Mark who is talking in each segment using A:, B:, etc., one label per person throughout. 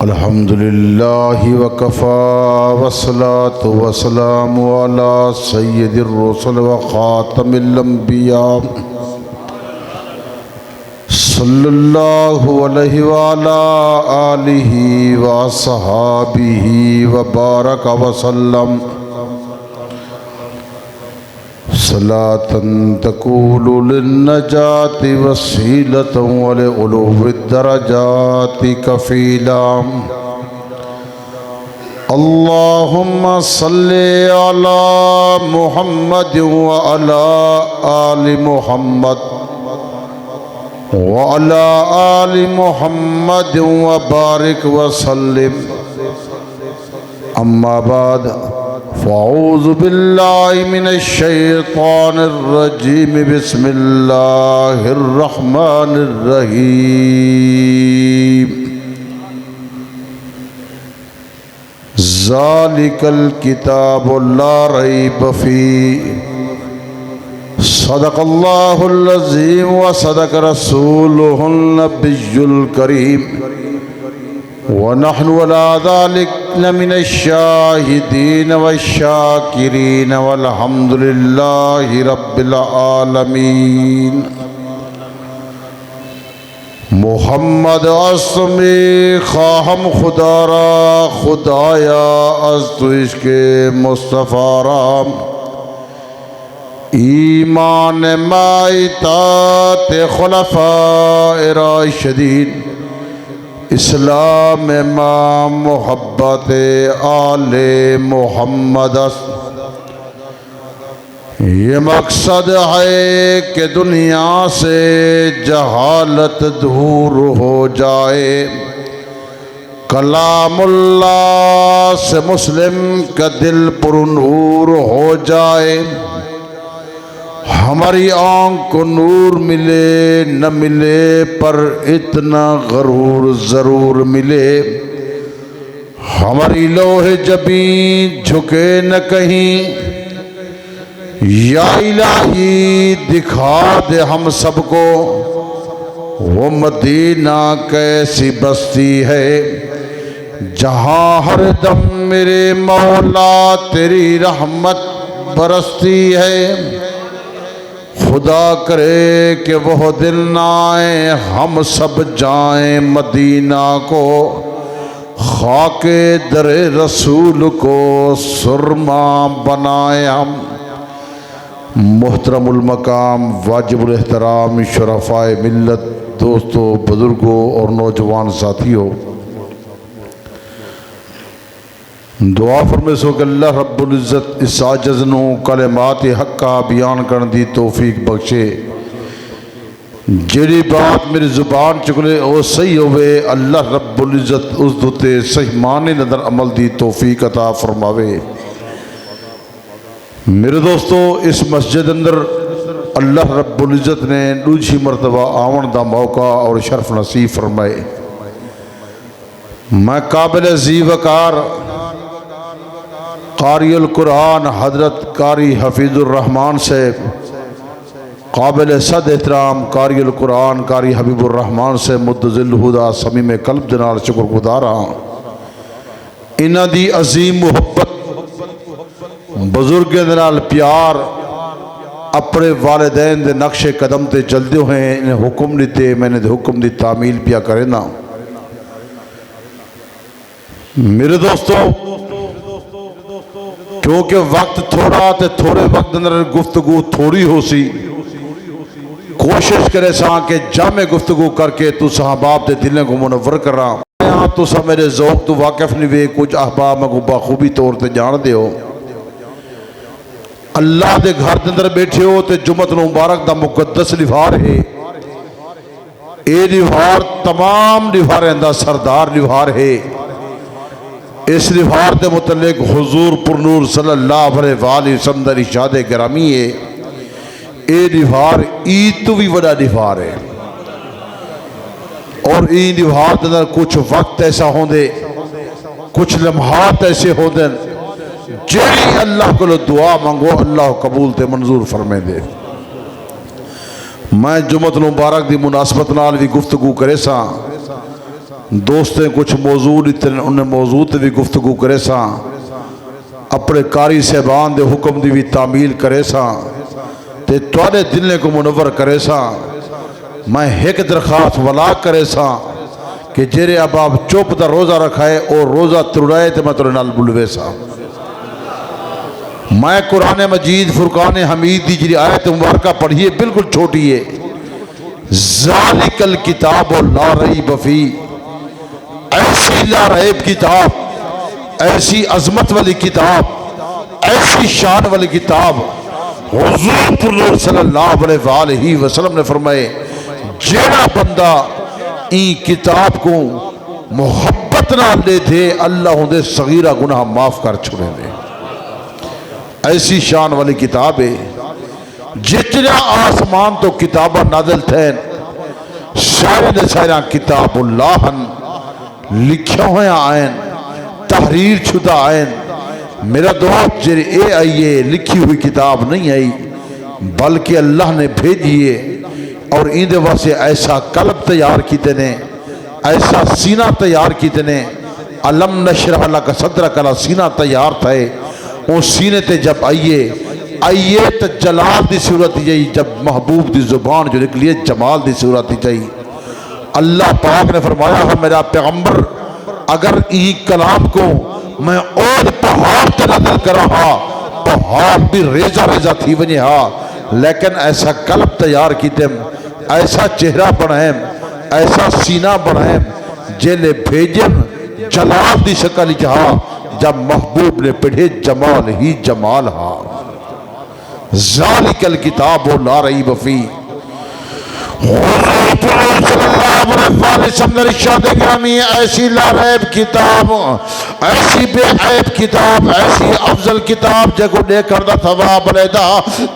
A: अल्हम्दुलिल्लाहि वकफ़ा वस्सलातु वस्सलामु अला सय्यिदिर रुसूल व ख़ातमिल अंबिया सल्लल्लाहु अलैहि व अला आलिहि व अस्हाबिहि व बारक वसल्लम सलातन तकूलु लिन्नजाति वसीलतन व लिउलूविद दरजाति कफ़ीला। अल्लाहुम्मा सल्लि अला मुहम्मद व अला आलि मुहम्मद व अला आलि मुहम्मद व बारिक व सल्लिम। अम्मा बाद फ़अऊज़ु बिल्लाहि मिनश शैतानिर रजीम। बिस्मिल्लाहिर रहमानिर रहीम। ज़ालिकल किताबु ला रैब फ़ीह। सदक़ल्लाहुल अज़ीम व सदक़ रसूलुहुन नबियुल करीम व नहनु अला ज़ालिक लमिनश शाहिदीन वश्शाकिरीन वल्हम्दुलिल्लाहि रब्बिल आलमीन। मोहम्मद अस्मी खाहम खुदारा खुदाया अज़ तो इश्क़े मुस्तफ़ा राम। ईमान माइतात खुलफ़ाए राशिदीन। इस्लाम मा मोहब्बत आले मोहम्मद। ये मकसद है कि दुनिया से जहालत दूर हो जाए। कलामुल्लाह से मुस्लिम का दिल पुरनूर हो जाए। हमारी आँख को नूर मिले न मिले पर इतना गरूर ज़रूर मिले। हमारी लोहे जबी झुके न कहीं। या इलाही दिखा दे हम सबको वो मदीना कैसी बस्ती है जहाँ हर दम मेरे मौला तेरी रहमत बरसती है। खुदा करे कि वह दिन न आए हम सब जाएं मदीना को। खाके दरे रसूल को सुरमा बनाए हम। मुहतरमुल मकाम वाजिबुल एहतराम शरफ़ाए मिल्लत, दोस्तों, बुज़ुर्गों और नौजवान साथियों, दुआ फरमेसो कि अल्लाह रब्बुल इज़्ज़त इस आजिज़ नू कलिमात हक़्क़ा बयान करने दी तौफीक बख्शे। जिहड़ी बात मेरी ज़ुबान चुकले वो सही होवे, अल्लाह रब्बुल इज़्ज़त उस दुते सही माने नदर अमल दी तौफीक अता फरमावे। मेरे दोस्तों, इस मस्जिद अंदर अल्लाह रब्बुल इज़्ज़त ने दूसरी मरतबा आवन का मौका और शर्फ नसीब फरमाए। मैं काबिल ज़ी वकार क़ारिउल कुरान हज़रत कारी हफ़ीज़ुर रहमान से काबिल सद एहतराम क़ारिउल कुरान कारी हबीबुर रहमान से मुद्दज़िल हुदा समीम कल्ब दे नाल शुक्रगुज़ार हाँ। इन्हां दी अजीम मुहब्बत, बुजुर्गों दे नाल प्यार, अपने वालिदैन दे नक्शे कदम ते चलते हुए इन्हें हुक्म दिते, मैंने हुक्म की तामील पिया करे ना। मेरे दोस्तों, क्योंकि वक्त थोड़ा तो थोड़े वक्त अंदर गुफ्तगू थोड़ी हो सी, कोशिश करे सा कि जामे गुफ्तगू करके तुस अहबाब के दिलों को मुनव्वर करा। तुसा मेरे ज़ौक़ तो वाकिफ नहीं वे, कुछ अहबाब मैं बाखूबी तौर पर जान दे हो। अल्लाह के घर के अंदर बैठे हो तो जुम्मत मुबारक का मुकद्दस लिफार है। ये लिफार तमाम लिफारियां का सरदार लिफार है। इस लिफार के मुतल्लिक हुजूर पुरनूर सल्लल्लाहु अलैहि वसल्लम दा इरशाद गिरामी है। ये लिफार ईद तो भी बड़ा लिफार है। और ई लिफार के अंदर कुछ वक्त ऐसा होंदे, कुछ लम्हात ऐसे होंदे जेड़ी अल्लाह को दुआ मंगो अल्लाह कबूल ते मंजूर फरमे दे। मैं जुमत मुबारक की मुनासबत नाल भी गुफ्तगू करे सा, दोस्तें कुछ मौजूद इतने उन्हें मौजूद भी गुफ्तगू करे सा, अपने कारी साहबान के हुक्म की भी तामील करे सा ते तुहाडे दिल को मुनव्वर करे सा। मैं एक दरखास्त वला करे सा कि जेरे अब आप चुप का रोज़ा रखाए और रोज़ा तुड़ाए तो मैं तेरे नाल बुलवे सा। मैं कुरान मजीद फुरकान हमीद की जी आयत मुबारक पढ़ी है, बिल्कुल छोटी है। ज़ालिकल किताब ला रैब फी, ऐसी ला रैब किताब, ऐसी अजमत वाली किताब, ऐसी शान वाली किताब। हुज़ूर सल्लल्लाहु अलैहि वसल्लम ने फरमाए जेड़ा बंदा ई किताब को मोहब्बत नाल दे दे अल्लाह उनके सगीरा गुनाह माफ कर छोड़े दे। ऐसी शान वाली किताब है। जितना आसमान तो किताबा नाज़िल थैन सारे दे सारा किताबुल्लाहन लिखा हुआ आयन, तहरीर शुदा आयन। मेरा दोस्त जे ए आई है लिखी हुई किताब नहीं आई, बल्कि अल्लाह ने भेजी है और इंदे वास्ते ऐसा कल्ब तैयार किते ने, ऐसा सीना तैयार किते ने। अलम नशरह लक सदरक का सीना तैयार थे। वो सीने ते जब आइए तो जलाल की सूरत ही जाई, जब महबूब की जुबान जो निकली है जमाल की सूरत ही जाई। अल्लाह पाक ने फरमाया है मेरा पैगंबर अगर ई कलाम को मैं और पहाड़ ते नाज़िल करा हा, पहाड़ भी रेजा रेजा थी वने हा, लेकिन ऐसा कल्ब तैयार कीते, ऐसा चेहरा बनाए, ऐसा सीना बनाए जेले भेजन जलाल की शक्ल हा। जब महबूब ने पढ़े जमाल ही जमाल हा। ज़ालिकल किताब ला रैब फी। ऐसी लारैब किताब, ऐसी बेऐब किताब, ऐसी अफजल किताब जको देखण दा थवाब लेदा,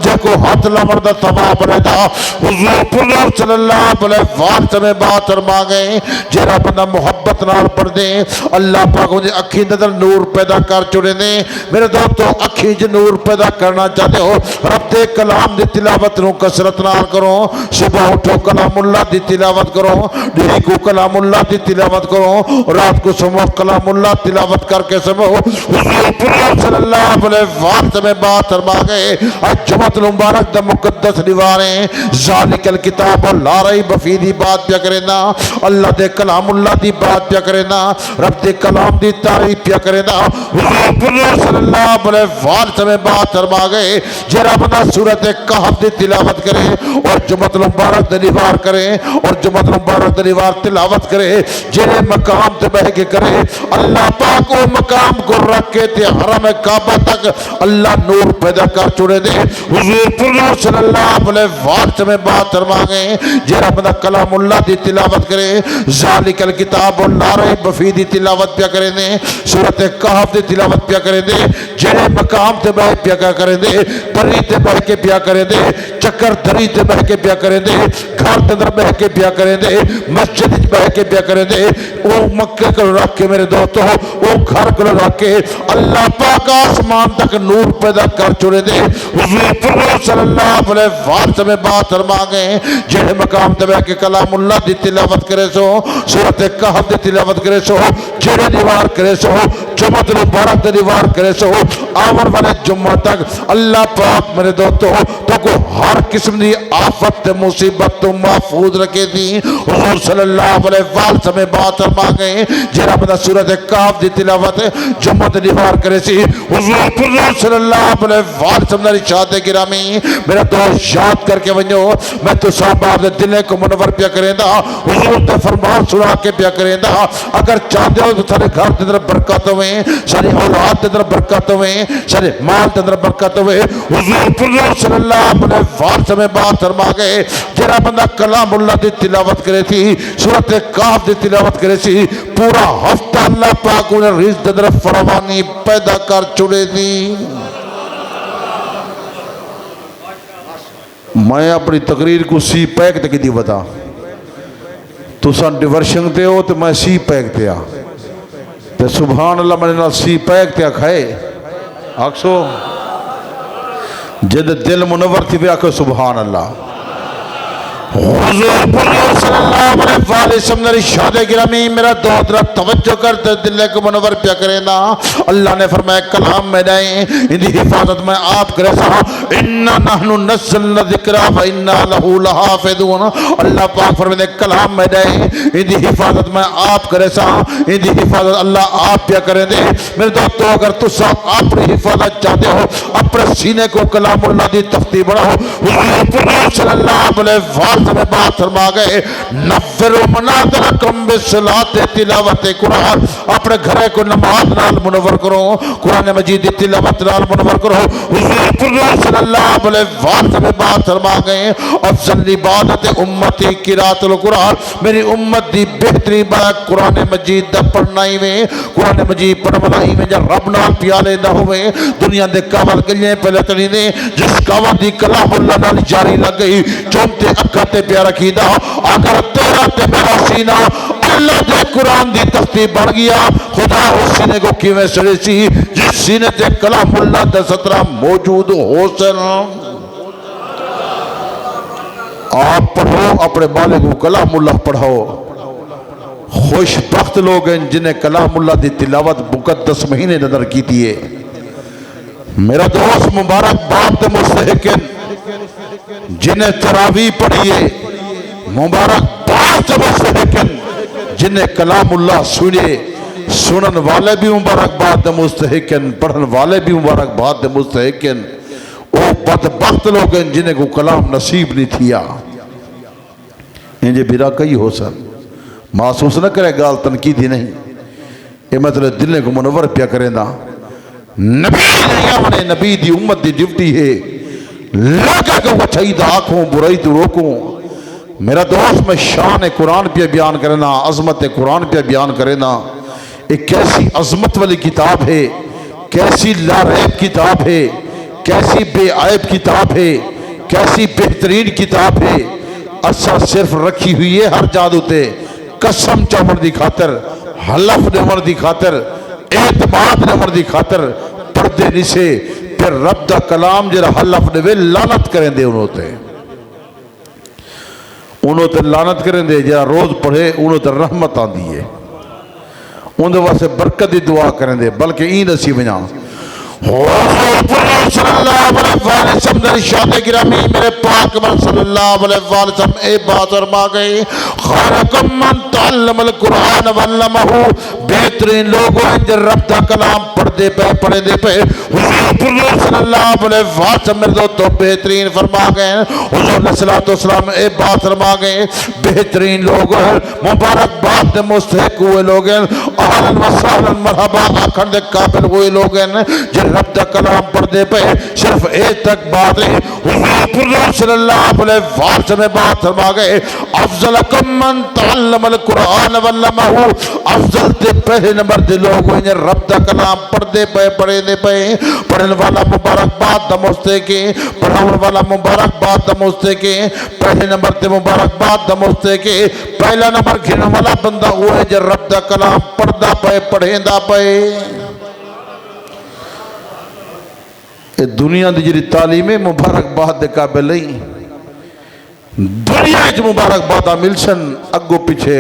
A: जको हाथ लावण दा थवाब लेदा। हुज़ूर सल्लल्लाहु अलैहि वसल्लम में बात फरमा गए जेड़ा बंदा मोहब्बत नाल पढ़ दे अल्लाह पाक उहदी अखी अंदर नूर पैदा कर छुड़े ने। मेरे दोस्तों अखी च नूर पैदा करना चाहते हो, रब दे कलाम दी तिलावत नूं कसरत नाल करो। सुबह उठो कलामुल्लाह दी तिलावत करो, दिन को कलामुल्लाह की तिलावत करो, रात को समो कलामुल्लाह तिलावत करके समो। सल्लल्लाहु अलैहि वसल्लम में बात फरमा गए आज जुमत मुबारक दा मुकद्दस दीवारे ज़ालिकल किताब ला रैब फी दी बात क्या करेना, अल्लाह दे कलामुल्लाह दी बात क्या करेना, रब दे कलाम दी तारीफ क्या करेना। सल्लल्लाहु अलैहि वसल्लम में बात फरमा गए जरा बंदा सूरत कहफ दी तिलावत करे और जुमत मुबारक दा दीवार करे और जुमत मुबारक दा दीवार तिलावत करे, जेरे मकाम ते बह के करे अल्लाह पाक वो मकाम को रख के ते हरम काबा तक अल्लाह नूर पैदा कर छोड़े दे। हुज़ूर सल्लल्लाहु अलैहि वसल्लम में बात फरमा गए जेरा बंदा कलामुल्लाह दी तिलावत करे ज़ालिकल किताब ला रैब फी दी तिलावत पिया करे ने, सूरत कहफ दी तिलावत पिया करे दे, जेरे मकाम ते बह पिया करे दे, परी ते बह के पिया करे दे, चक्कर दरी ते बह के पिया करे दे, घर के अंदर बह के पिया करे दे, मस्जिद बह के पिया करे दे, वो मक्के को रख के मेरे दोस्तों वो घर को रख के अल्लाह पाक आसमान तक नूर पैदा कर छोड़े दे। हुज़ूर सल्लल्लाहु अलैहि वसल्लम में बात फरमा गए जेड़े मकाम ते बह के कलामुल्लाह दी तिलावत करे सो, सूरत कहफ दी तिलावत करे सो, जेड़े दीवार करे सो, जुमत मुबारक दी दीवार करे सो, आवन वाले जुम्मा तक अल्लाह पाक मेरे दोस्तों तो को हर किस्म की आफत ते मुसीबत तो महफूज रखे थी। हुज़ूर सल्लल्लाहु अलैहि वसल्लम में बात फरमा गए जरा बंदा सूरत कहफ दी तिलावत जुम्मत दीवार करे सी। हुज़ूर सल्लल्लाहु अलैहि वसल्लम ने इरशाद गिरामी मेरा दोस्त याद करके वञो, मैं तो साहब दे दिल को मुनव्वर पिया करेंदा, हुज़ूर ते फरमान सुना के पिया करेंदा। अगर चाहते हो तो सारे घर के अंदर बरकत होवे, सारी औलाद के अंदर बरकत होवे, सारे माल के अंदर बरकत होवे। हुज़ूर सल्लल्लाहु अलैहि वसल्लम में बात फरमा गए जरा बंदा कलामुल्लाह दी तिलावत करे थी, सूरत कहफ दी तिलावत करे सी, पूरा हफ्ता अल्लाह पाक उन्हें रिज़्क़ दे अंदर फरावानी पैदा कर छुड़े दी। मैं अपनी तकरीर को सी पैक तक दी बता, तुसा डिवर्शन ते हो तो मैं सी पैक ते आ, तो सुभान अल्लाह मेरे नाल सी पैक ते खाए आखो जिद दिल मुनवर थी वे आखो सुभान अल्लाह। मेरा दो तरफ तवज्जो करते दिल को मुनवर पिया करे ना। अल्लाह ने फरमाया कलाम में नहीं इनकी हिफाजत में आप करे सा इन्ना नहनु नज़्ज़लना ज़िक्रा व इन्ना लहू लहाफ़िज़ून। अल्लाह पाक फरमाते कलाम में नहीं इनकी हिफाजत में आप करे सा इनकी हिफाजत अल्लाह आप पिया करे दे। मेरे दोस्तों अगर तुम सब अपनी हिफाजत चाहते हो अपने सीने को कलामुल्लाह दी तख्ती बढ़ाओ। में बात फरमा गए नफ़्फ़िरो मनाज़िरकुम बिस्सलाति तिलावत कुरान। अपने घरे को नमाज नाल मुनव्वर करो कुरान मजीद दी तिलावत नाल मुनव्वर करो। हुज़ूर सल्लल्लाहु अलैहि वसल्लम में बात फरमा गए अफ़ज़ल इबादत उम्मती क़िराअतुल कुरान। मेरी उम्मत दी बेहतरीन बात कुरान मजीद दा पढ़ना ही में कुरान मजीद पढ़ना ही में जब रब नाल प्याले ना होवे दुनिया दे कावल गल्ले पहले तनी ने जिस कावल दी कलामुल्लाह नाल जारी लग गई चौंते अक्का प्यारा कीदा अगर तेरा ते मेरा सीना अल्लाह दे कुरान दी तख्ती बढ़ गया खुदा उस सीने को किवें सड़े सी जिस सीने ते कलामुल्लाह दा सतरा मौजूद हो सन। आप पढ़ो अपने बाले को कलामुल्लाह पढ़ाओ। खुशबख्त लोग हैं जिन्हें कलामुल्लाह दी तिलावत मुकद्दस महीने नजर की दिए। मेरा दोस्त मुबारक बाप ते मुस्तहिक़िन जिन्हें तरावी पढ़िए मुबारक बात मुस्तहिक़िन जिन्हें कलामुल्लाह सुने सुनन वाले भी मुबारकबाद मुस्तहिक़िन पढ़न वाले भी मुबारकबाद मुस्तहिक़िन। वो बदबख्त लोग हैं जिन्हें को कलाम नसीब नहीं थिया। इंजे बिरा कई हो सर महसूस न करे गाल तनकीदी नहीं ये मतलब दिल को मुनव्वर पिया करे ना। नबी ने नबी दी उम्मत दी ड्यूटी है लगा को चाहिए आँखों बुराई तो रोकूं। मेरा दोस्त में शान कुरान पे बयान करना अजमत कुरान पे बयान करना। एक कैसी अजमत वाली किताब है कैसी लारैब किताब है कैसी बेआब किताब है कैसी बेहतरीन किताब है। असा सिर्फ रखी हुई है हर जादूते कसम चमन की खातर हलफ देवन की खातर एतमाद देवन की खातर पढ़ते नहीं से फिर रब दा कलाम जरा हलफ देवे लानत करें दे उन्होंने लानत करें दे जरा रोज पढ़े उन्होंने रहमत आती है उन्हें वास्ते बरकत की दुआ करें दे बल्कि ई दसी वजा मेरे पाक सल्लल्लाहु अलैहि वसल्लम ए बात फरमा गए कुरान वल्लमहु बेहतरीन लोग जो रब दा कलाम पढ़ते पे पढ़ते पे सल्लल्लाहु अलैहि वसल्लम मेरे दोस्तों बेहतरीन फरमा गए हुजूर सल्लल्लाहु अलैहि वसल्लम ए बात फरमा गए बेहतरीन लोग मुबारकबाद मुस्तहिक हुए लोग अहलन व सहलन मरहबा आखन दे काबिल हुए लोग जो रब दा कलाम पढ़ते पे सिर्फ ए तक बात है हुजूर सल्लल्लाहु अलैहि वसल्लम में बात फरमा गए अफजलकुम मन तअल्लमल कुरान वल्लमहु अफजल ते पहले नंबर दे लोग हैं रब दा कलाम पढ़ते पे पढ़ने पे पढ़ने वाला मुबारकबाद दमोस्ते के पढ़ाने वाला मुबारकबाद दमोस्ते के पहले नंबर ते मुबारकबाद दमोस्ते के पहला नंबर गिनने वाला बंदा वो है जो रब दा कलाम पढ़दा पे पढ़ेंदा पे। दुनिया की जी तालीम है मुबारकबाद के काबिल नहीं दुनिया च मुबारकबाद मिल सन अगो पिछे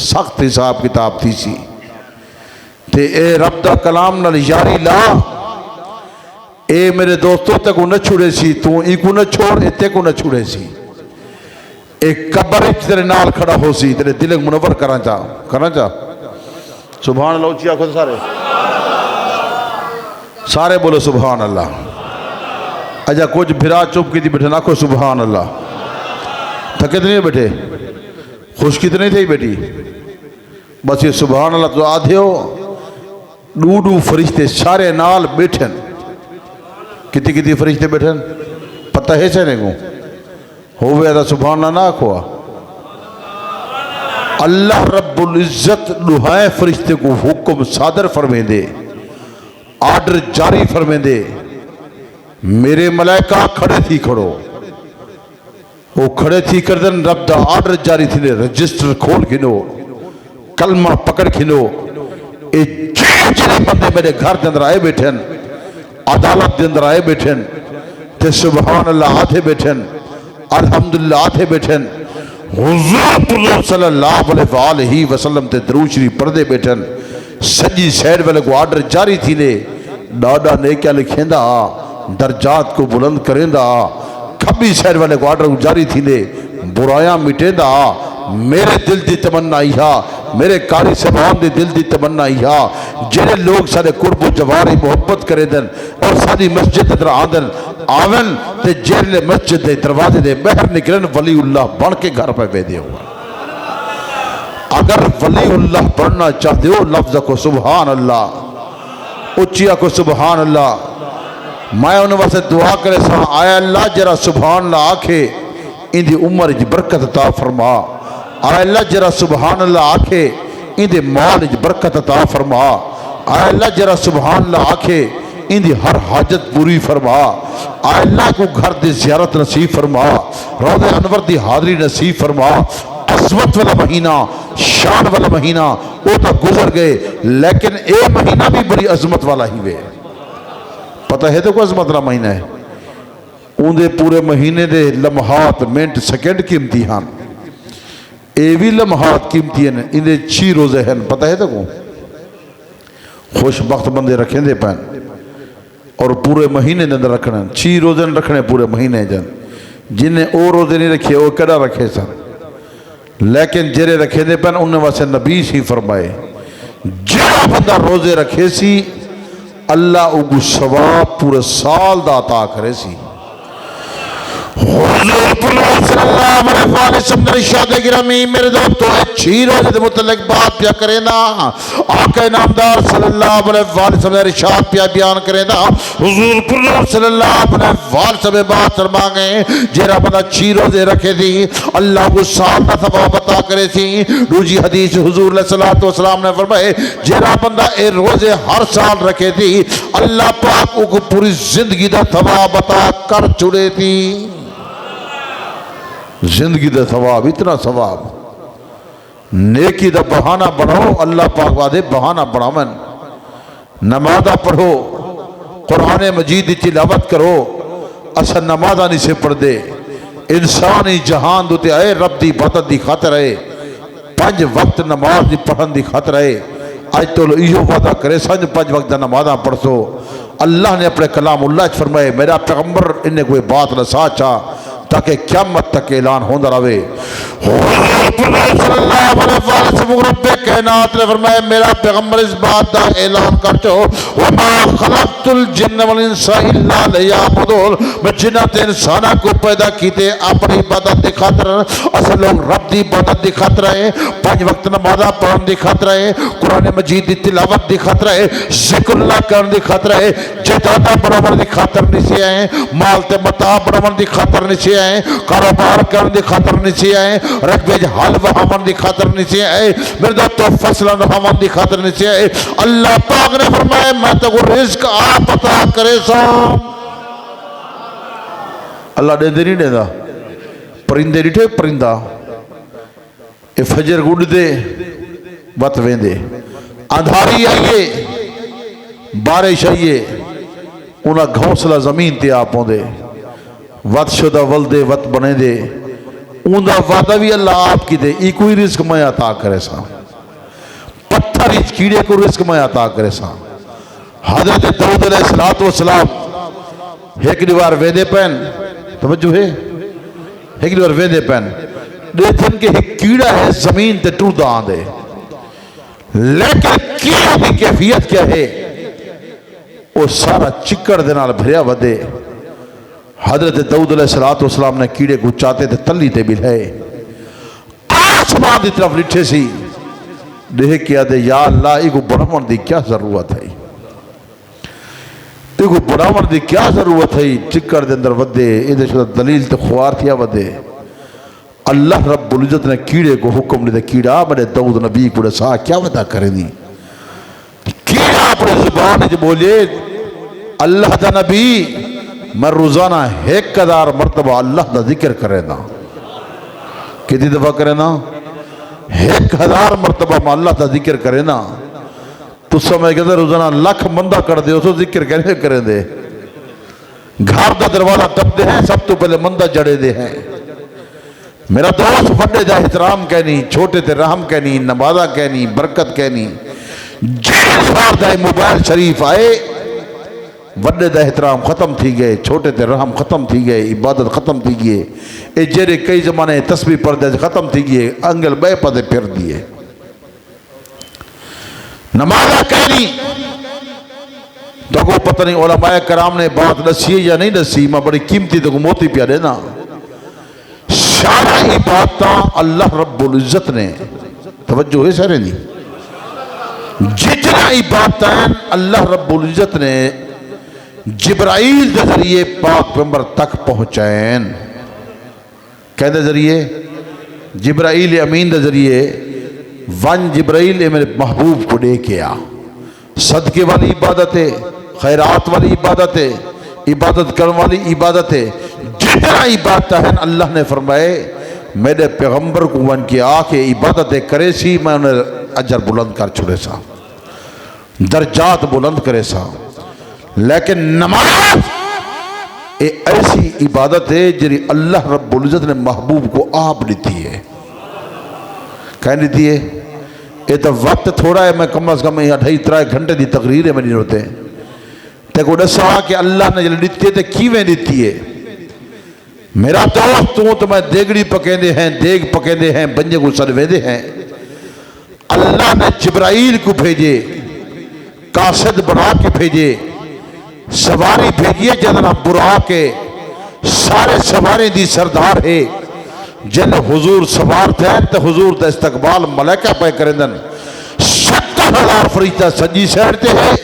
A: सख्त हिसाब किताब थी सी ते ए रब दा कलाम नाल यारी ला ए मेरे दोस्तों तक न छुड़े सी तू इको न छोड़ इतने को न छुड़े सी एक कब्र तेरे नाल खड़ा हो सी तेरे दिल मुनव्वर करना चाह सुभान अल्लाह उची आखो सारे बोलो सुभान अल्लाह। अच्छा कुछ फिरा चुप की थी बैठे नाखो सुभान अल्लाह। थके तो नहीं बैठे खुश कितने थे बेटी बस ये सुभान अल्लाह तो आधे हो डू फरिश्ते सारे नाल बैठन कितनी कितनी फरिश्ते बैठन पता है चने को हो गया सुभान अल्लाह ना आखो। अल्लाह रब्बुल इज्जत दुहाए फरिश्ते को हुक्म सादर फरमे दे आर्डर जारी फरमे दे मेरे मलाइका खड़े थी खड़ो वो खड़े थी कर दिन रब दा आर्डर जारी थी रजिस्टर खोल खिनो कलमा पकड़ खिनो ये बंदे मेरे घर के अंदर आए बैठे अदालत के अंदर आए बैठन ते सुभान अल्लाह आथे बैठन, अल्हम्दुलिल्लाह आथे बैठन, हुज़ूर सल्लल्लाहु अलैहि वसल्लम ते दरूद शरीफ पढ़दे बैठन। सजी साइड वाले को आर्डर जारी थी ले, डाडा नेकिया लिखेंदा, दर्जात को बुलंद करेंदा। खब्बी साइड वाले को आर्डर जारी थी ले, बुराया मिटेंदा। मेरे दिल की तमन्ना इहा, मेरे कारी साहब के दिल की तमन्ना इहा, जेड़े लोग सारे कुर्ब जवारी मुहब्बत करे दन और सारी मस्जिद अंदर आदन आवन ते जेड़े मस्जिद के दरवाजे दे बहर निकलन वली उल्लाह बन के घर पे वेदे हो। अगर वली उल्लाह पढ़ना चाहते हो लफ्ज को सुबहान अल्लाह उच्चिया को सुबहान अल्लाह। मैं उन्हें वास्ते दुआ करे सा, आया अल्लाह जरा सुबहान अल्लाह आखे इंदी उम्र च बरकत अता फरमा। आया अल्लाह जरा सुबहान अल्लाह आखे इंदे माल च बरकत अता फरमा। आया अल्लाह जरा सुबहान अल्लाह आखे इंदी हर हाजत पूरी फरमा। आया अल्लाह को घर की ज़ियारत नसीब फरमा, रोज़े अनवर की हाज़री नसीब फरमा। अज़मत वाला महीना, शान वाला महीना वो तो गुजर गए, लेकिन ये महीना भी बड़ी अजमत वाला ही वे। पता है तो को अजमत वाला महीना है, उनके पूरे महीने के लम्हात मिनट सेकंड कीमती हैं। ये भी लम्हात कीमती हैं, इन्हें 6 रोजे हैं। पता है तो को खुशबख्त बंदे रखेंदे पैन और पूरे महीने के अंदर रखना 6 रोजे रखने पूरे महीने जन। जिन्हें वो रोजे नहीं रखे वो कड़ा रखे सन, लेकिन जेरे रखे दे पैन उन्हें वास्ते नबी सी फरमाए जो बंदा रोजे रखे सी अल्लाह उगु सवाब पूरे साल दा अता करे सी। मेरे दोस्तों 6 रोजे के मुतल्लिक बात क्या करे ना, आका नामदार सल्लल्लाहु अलैहि वसल्लम इरशाद पिया बयान करे ना। हुजूर सल्लल्लाहु अलैहि वसल्लम बात फरमाए जेरा बंदा 6 रोजे रखे थी अल्लाह को साल का सवाब अता करे थी। दूसरी हदीस हुजूर सल्लल्लाहु अलैहि वसल्लम ने फरमाए जेरा बंदा ए रोजे हर साल रखे थी अल्लाह पाक को पूरी जिंदगी का सवाब अता कर छुड़े थी। जिंदगी का सवाब, इतना सवाब। नेकी का बहाना बनाओ, अल्लाह पाक वादे बहाना बनावन। नमाज़ा पढ़ो, कुरान मजीद की तिलावत करो। असा नमाज़ा नहीं से पढ़ते, इंसान ही जहान दुते आए रब की इबादत की खातर आए, 5 वक्त नमाज की पढ़न की खातर आए। अज तो इो वादा करे सन 5 वक्त नमाज़ा पढ़सो। अल्लाह ने अपने कलामुल्लाह फरमाए मेरा पैगंबर इन्हें कोई बात न साचा ताकि क़यामत तक ऐलान होता रहे। कायनात ने फरमाया मेरा पैगंबर इस बात का ऐलान कर चो वमा खलक़तुल जिन्न वल इंसा इल्ला लियअबुदून, मैं जिन्नात ते इंसाना को पैदा कीते अपनी इबादत की खातिर। असल लोग रब की इबादत की खातिर है, 5 वक्त नमाज़ा पढ़न की खातिर है, कुरान मजीद की तिलावत की खातिर है, ज़िक्रुल्लाह करने की खातिर है, जदादा बनावन की खातिर नहीं से आए, माल ते मता बनावन की खातिर नहीं से आए, कारोबार करने की खातिर नहीं से आए, रकबे हल वहावन की खातिर नहीं से आए, मेरे दोस्तों फसल वहावन की खातिर नहीं से आए। अल्लाह पाक ने फरमाया मैं तो रिज़्क आप अता करे सा। अल्लाह देंदे नहीं देंदा, परिंदे डिठे परिंदा ये फजर गुडदे वत वेंदे, अंधारी आइए बारिश आइए उन्हें घोंसला जमीन ते आ पाउंदे, वत शुदा वलदे वत बने दे उनका वादा भी अल्लाह आप की दे कोई रिस्क मैं अता करे सा। पत्थर इस कीड़े को रिस्क मैं अता करे सा। हज़रत दाऊद अलैहिस्सलातु वस्सलाम एक बार वेदे पैन तवज्जो है, एक बार वेदे पैन देखन के एक कीड़ा है जमीन ते टूरदा आंदे, लेकिन कीड़े की कैफियत क्या है वो सारा चिक्कड़ दे नाल भरिया वदे। हजरत दाऊद अलैहिस्सलातु वस्सलाम ने कीड़े को चाते थे तली ते बिठाए, आसमान की तरफ लिठे सी, देख के आदे या अल्लाह इको बढ़ावन की क्या जरूरत है, इको बढ़ावन की क्या जरूरत है। चिक्कड़ दे अंदर वधे ये दलील तो खुआर थिया वधे। अल्लाह रब्बुल इज्जत ने कीड़े को हुक्म दिया, कीड़ा बड़े दाऊद नबी को सा क्या वदा करे दी। कीड़ा अपने जुबान च बोले अल्लाह का नबी मैं रोजाना 1000 मरतबा अल्लाह का जिक्र करे ना। कितनी दफा करे ना? 1000 मरतबा मैं अल्लाह का जिक्र करे ना। तो समय कहते रोजाना 1,00,000 बंदा कर दे उसको जिक्र कैसे करें दे। घर का दरवाजा टपते हैं सब तो पहले मंदा जड़े दे हैं। मेरा दोस्त बड़े का एहतराम कहनी, छोटे ते रहम कहनी, नवाजा कहनी, बरकत कहनी। जिस मोबाइल शरीफ आए वड्डे का एहतराम खत्म थी गए, छोटे ते रहम खत्म थी गए, इबादत खत्म थी गई। ये जेरे कई जमाने तस्वीर पढ़ते खत्म थी गई, अंगल बे पदे फिर दिए। नमाजा कहनी तो को पता नहीं उलमाए कराम ने बात दसी है या नहीं दसी, मैं बड़ी कीमती तो मोती पिया देना। सारा इबादत अल्लाह रब्बुल इज्जत ने, तवज्जो है सारे दी, जितना इबादत अल्लाह रब्बुल इज्जत ने जिब्राइल के जरिए पाक पैगंबर तक पहुंचाएन। कहते जरिए जिब्राइल अमीन के जरिए वन जिब्राइल मेरे महबूब को दे के आ। सदके वाली इबादत है, खैरात वाली इबादत है, इबादत करने वाली इबादत है। जितना इबादत है अल्लाह ने फरमाए मेरे पैगंबर को वन के आके इबादत करे सी, मैं उन्हें अजर बुलंद कर छुड़े सा, दर्जात बुलंद करे सा। लेकिन नमाज ये ऐसी इबादत है जी अल्लाह रब्बुल इज्जत ने महबूब को आप दी है। कह दी है ये तो वक्त थोड़ा है, मैं कम अज कम 2.5-3 घंटे की तकरीर है मेरी होते ते को दसा कि अल्लाह ने जल दी है किवें दी है। मेरा दोस्त तू तो मैं देगड़ी पकेंदे हैं, देग पकेंदे हैं, बंजे को सरवेदे हैं। अल्लाह ने जिब्राइल को भेजे, कासिद बना के भेजे, सवारी भेजिए जना बुरा के सारे सवारी दी सरदार है। जिन हुजूर सवार थे तो हुजूर का इस्तकबाल मलैका पे करेंदन। 70,000 फरिश्ता सजी साइड ते है,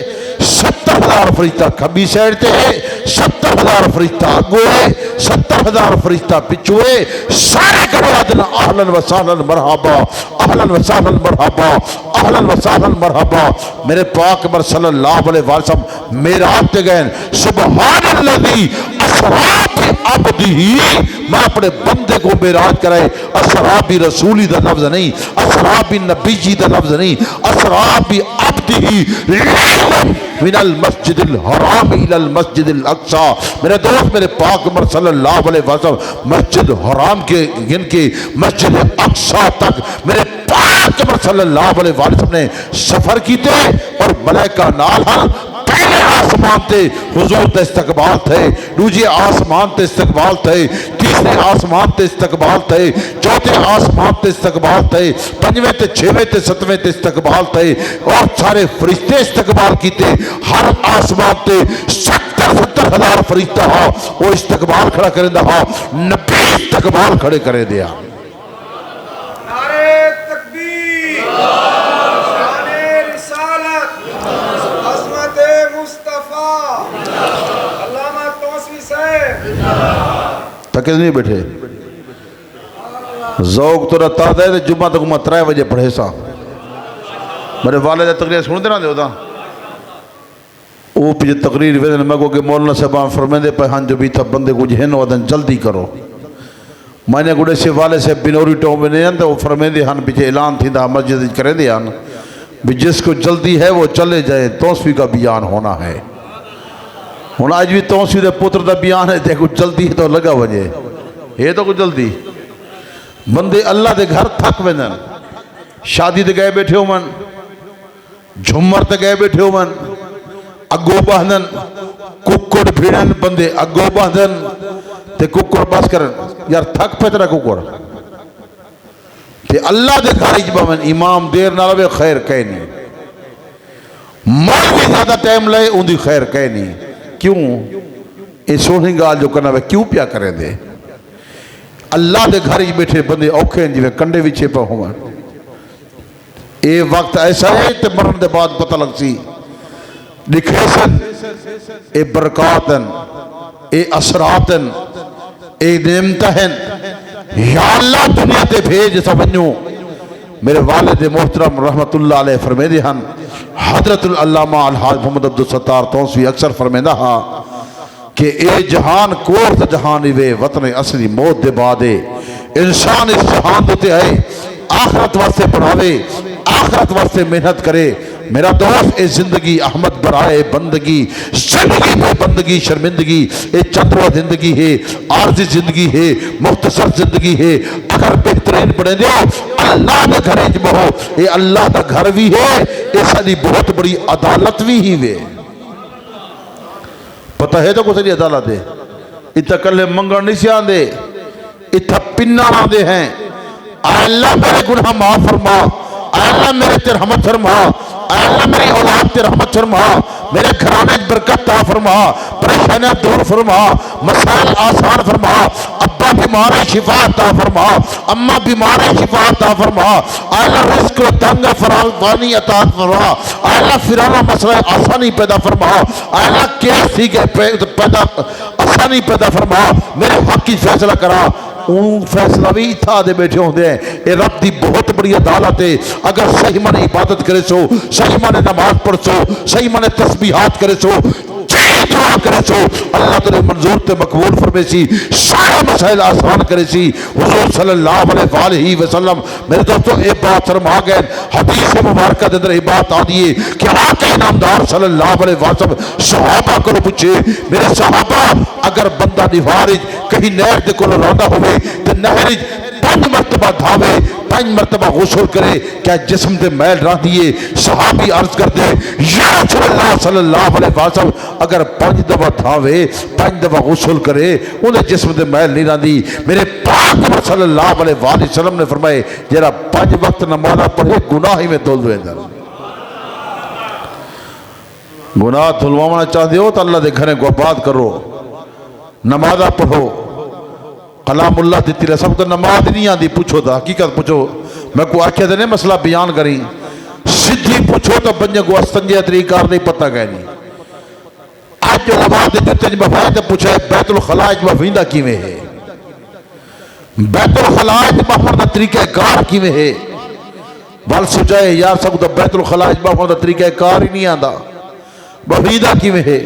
A: 70,000 फरिश्ता खब्बी साइड ते है, 70,000 फरिश्ता अगो है, 70,000 फरिश्ता पिछू है। सारे कबरादन अहलन व सहलन मरहबा, अहलन व सहलन मरहबा, अहलन व सहलन मरहबा। मेरे पाक पर सल्लल्लाहु अलैहि वसल्लम मेराज ते गए, सुबहानल्लाजी असरा बि अब्दिही, मैं अपने बंदे को मेराज कराए। असरा बि रसूली दा लफ्ज नहीं, असरा बि नबी जी दा लफ्ज नहीं, असरा बि अब्दिही मिनल मस्जिदिल हराम इलल मस्जिदिल अक्सा। मेरे दोस्त मेरे पाक पर सल्लल्लाहु अलैहि वसल्लम मस्जिद हराम के गिन के मस्जिद अक्सा तक मेरे पाक पर सल्लल्लाहु अलैहि वसल्लम ने सफर कीते और मलाइका नाल हन। पहले आसमान थे हुजूर का इस्तकबाल थे, दूसरे आसमान ते इस्तकबाल थे, तीसरे आसमान ते इस्तकबाल थे, चौथे आसमान ते इस्तकबाल थे, पंजवें ते छेवें ते सतवें ते इस्तकबाल थे और सारे फरिश्ते इस्तकबाल कीते। हर आसमान ते 70,000 फरिश्ता हा वो इस्तकबाल खड़ा करेंदा हा, नबी इस्तकबाल खड़े करे दिया। तक नहीं बैठे जौक तो रता है तो जुम्मा तक मैं 3 बजे पढ़े सा। मेरे वाले तकरीर सुनते ना दो वो पीछे तकरीर वे मैं को कि मौलाना साहब फरमेंदे पे हाँ जो भी था बंदे कुछ है वदन जल्दी करो। मैंने गुड़े से वाले से बिनौरी टों में नहीं तो वो फरमेंदे हाँ पीछे ऐलान थी था मस्जिद करेंदे हाँ भी जिसको जल्दी है वो चले जाए, तौसीफ़ का बयान होना है। हूँ अज भी तौसीफ़ के पुत्र का बयान है तो कुछ जल्दी तो लगा वजे ये तो कुछ जल्दी बंदे अल्लाह के घर थक वेंदन। शादी ते गए बैठे होवन, झूमर ते गए बैठे होवन, अगो बांधन कुकड़ भिड़न, बंदे अगो बांधन ते कुकड़ बस करन। यार थक पे तेरा कुकड़ ते अल्लाह के घर पवन। इमाम देर ना लवे खैर कह नहीं, मर भी ज्यादा टाइम ले उनकी खैर कह नहीं। क्यों ये सोहनी गाल जो करना वे क्यों प्या करें दे। अल्लाह के घर बैठे बंदे औखे जिवें कंडे विछे पे होवन। ये वक्त ऐसा है तो मरण के बाद पता लग सी दिखे सन ये बरकातन, ये असरातन, ये नेमतहन। या अल्लाह दुनिया ते भेज समझो। मेरे वालिद मोहतरम रहमतुल्लाह अलैह फरमेंदे हन, हजरतुल अल्लामा अलहाज मोहम्मद अब्दुल सत्तार तौसीफ़ी अक्सर फरमेंदा हा कि ए जहान कोर्स जहान इवे वतन असली मौत दे बाद इंसान इस जहान होते है आखरत वास्ते पढ़ावे, आखरत वास्ते मेहनत करे। मेरा दोस्त ये जिंदगी अहमद बराए बंदगी, जिंदगी में बंदगी शर्मिंदगी, ये चंद्रा जिंदगी है, आरजी जिंदगी है, मुख्तसर जिंदगी है। अगर बेहतरीन बने दो अल्लाह के घर च बहो, ये अल्लाह का घर भी है, ये सारी बहुत बड़ी अदालत भी ही वे। पता है तो कुछ नहीं अदालत है, इतना कल मंगन नहीं से आते, इतना पिन्ना आते हैं। अल्लाह मेरे गुनाह माफ फरमा, अल्लाह मेरे ते रहमत फरमा, अल्लाह मेरी औलाद ते रहमत फरमा, मेरे घराने बरकत ता फरमा, परेशानियां दूर फरमा, मसाइल आसान फरमा, अब्बा बीमार है शिफा ता फरमा, अम्मा बीमार है शिफा ता फरमा, अल्लाह रिस्क तंग फरावानी अता फरमा, अल्लाह फिराना मसला आसानी पैदा फरमा, अल्लाह कैसी के पैदा आसानी पैदा फरमा, मेरे हक की फैसला करा। फैसला भी इतना दे बैठे होंगे हैं। ये रब की बहुत बड़ी अदालत है। अगर सही माने इबादत करे सो, सही माने नमाज पढ़ सो, सही माने तस्बीहात करे सो, दुआ करे सो, अल्लाह तेरे मंजूर ते मकबूल फरमे सी, सारे मसाइल आसान करे सी। हुजूर सल्लल्लाहु अलैहि वसल्लम मेरे दोस्तों ये बात फरमा गए, हदीस मुबारक के अंदर ये बात आ दी है कि आके नामदार सल्लल्लाहु अलैहि वसल्लम सहाबा को पूछे, मेरे सहाबा अगर बंदा निवार कहीं नहर के कोल रहा होवे ते नहर 5 मरतबा धावे, 5 मरतबा गुसल करे, क्या जिस्म दे मैल रह दिए? सहाबी अर्ज करते या रसूलल्लाह सल्लल्लाहु अलैहि वसल्लम अगर 5 दफा धावे, 5 दफा गुसल करे, उन्हें जिस्म दे मैल नहीं रही। मेरे पाक सल्लल्लाहु अलैहि वसल्लम ने फरमाए जरा 5 वक्त नमाज़ पढ़े गुनाह ही में धुल दे। गुनाह धुलवाना चाहते हो तो अल्लाह के घरे को आबाद करो, नमाज़ा पढ़ो। कलामुल्लाह दी सब तो नमाज नहीं आती, पूछो तो हकीकत पूछो। मैं को आख्या तो नहीं मसला बयान करी, सीधी पूछो तो बंजे को असंजय तरीका नहीं पता कह नहीं। आज जो नमाज बफाए तो पूछे बैतुल खलाज बफींदा किवें है, बैतुल खलाज बफर का तरीका कार किवें है। बल सोचाए यार सब तो बैतुल खलाज बफर का तरीका कार ही नहीं आता, बफींदा किवें है।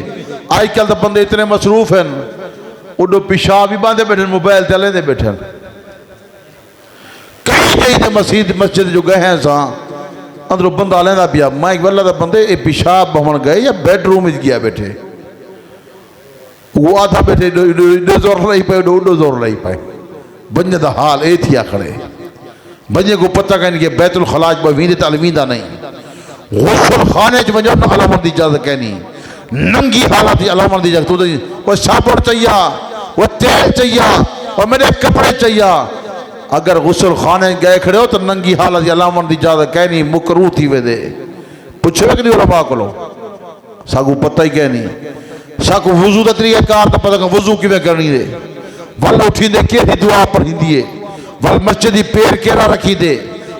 A: आजकल तो बंदे इतने मसरूफ हैं, उडो पिशाब भी बांधे बैठे, मोबाइल चले दे बैठे। कई मस्जिद जो गए हैं सा अंदरों बंदा लेंदा पिया, मैं वाला तो बंदे ये पिशाब बहन गए या बेडरूम गया बैठे, वो आधा बैठे जोर लाई पाए, उडो जोर लाई पाए। बंजे का हाल ये थी खड़े, बंजे को पता कहनी कि बैतुल खलाज बवींदे तो अलवींदा नहीं, गुसल खाने च वजो न अलामत की इजाजत कहनी, नंगी हालत की अलामत की इजाजत। वो साबुन चाहिए, वो तेल चाहिए, और मेरे कपड़े चाहिए। अगर गुसल खाने गए खड़े हो तो नंगी हालत की अलामत की इजाजत कहनी मुकरू थी वे दे। पूछे कि नहीं उलमा को सागू पता ही कहनी, सागू वजू का तरीका कार तो पता वजू किवें करनी दे, वल उठी दे केरी दुआ पढ़ी दिए, वल मस्जिद की पैर केरा रखी दे,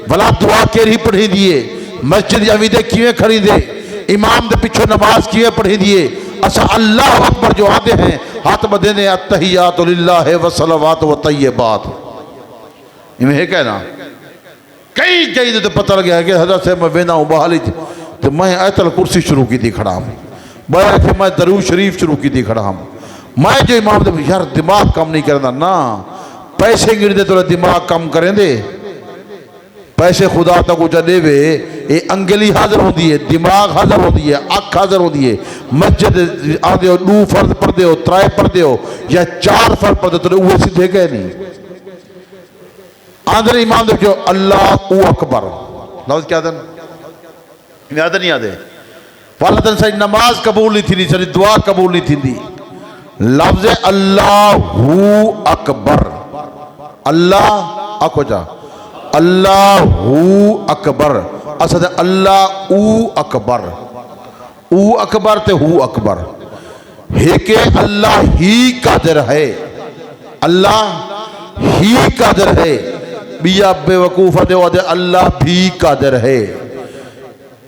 A: भला दुआ केरी पढ़ी दिए, मस्जिद अमीदे किवें खड़ी दे, इमाम दे पिछो नमाज किवें पढ़ी दिए। अच्छा अल्लाह अकबर जो आते हैं हाथ बदे ने अत्तहियातु लिल्लाहि व सलावातु व तय्यबात, इन्हें है कहना। कई तो पता लग गया कि हजरत से मैं वेना हूँ बहाली तो मैं आयतल कुर्सी शुरू की थी खड़ा हूँ, मैं दरूद शरीफ शुरू की थी खड़ा हूँ। मैं जो इमाम दे यार दिमाग काम नहीं करना ना, पैसे गिरते तो दिमाग कम करें दे, पैसे खुदा तक उजा देवे, ये अंगली हाजिर होती है, दिमाग हाजिर होती है, अख हाजिर होती है। मस्जिद आते हो 2 फर्ज पढ़ते हो, 3 पढ़ते हो या 4 फर्ज पढ़ते तो वो सीधे गए नहीं। आंध्र इमाम देखो अल्लाह अकबर लफ्ज क्या था याद नहीं आते, वाला सारी नमाज कबूल नहीं थी, सारी दुआ कबूल नहीं थी। लफ्ज अल्लाहू अकबर, अल्लाह आखो जा अल्लाहू अकबर, असल अल्लाह अकबर, ऊ अकबर ते हू अकबर है के अल्लाह ही कादिर है, अल्लाह ही कादिर है। बिया बेवकूफा दे अल्लाह भी कादिर है।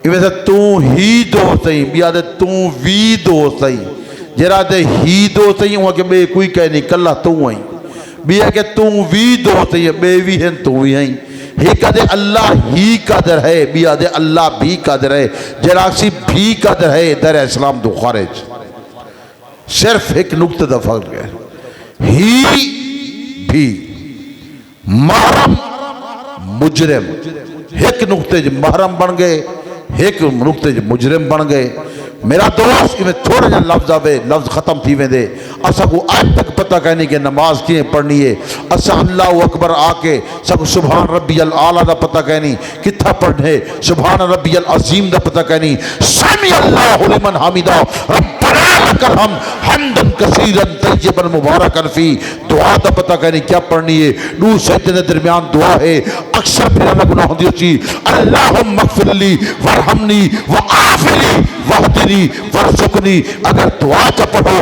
A: वैसे तू ही दो सही, बिया दे तू भी दो सही, जरा दे ही दो सही वहां के बे कोई कह नहीं कला तू आई, बिया के तू भी दो सही बे भी है तू भी आई। हे कदे अल्लाह ही कादिर है, बिया दे अल्लाह भी कादिर है, जरा सी भी कादिर है। दर इस्लाम दो खारिज सिर्फ एक नुक्ते का फर्क है, ही भी महरम मुजरिम एक नुक्ते महरम बन गए, एक नुक्ते मुजरिम बन गए। मेरा दोस्त इवें थोड़ा जहा लफ्ज़ आवे लफ्ज़ ख़त्म थी वेंदे। असा को आज तक पता कहनी कि नमाज किए पढ़नी है। असा अल्लाह अकबर आके सब सुभान रब्बियल आला दा पता कहनी किथा पढ़ने, सुभान रब्बियल अजीम दा पता कहनी, समी अल्लाहु लिमन हमिदा रब्बना लकल हम्द हम्दन कसीरन तय्यबन मुबारकन फी। दुआ दा पता कहनी क्या पढ़नी है। दो सजदे दे दरमियान दुआ है। अक्सर मेरा ना गुनाह होंदी सी अल्लाहुम्मा मगफिरली वरहमनी वआफिनी वहदिनी वरज़ुकनी। अगर दुआ च पढ़ो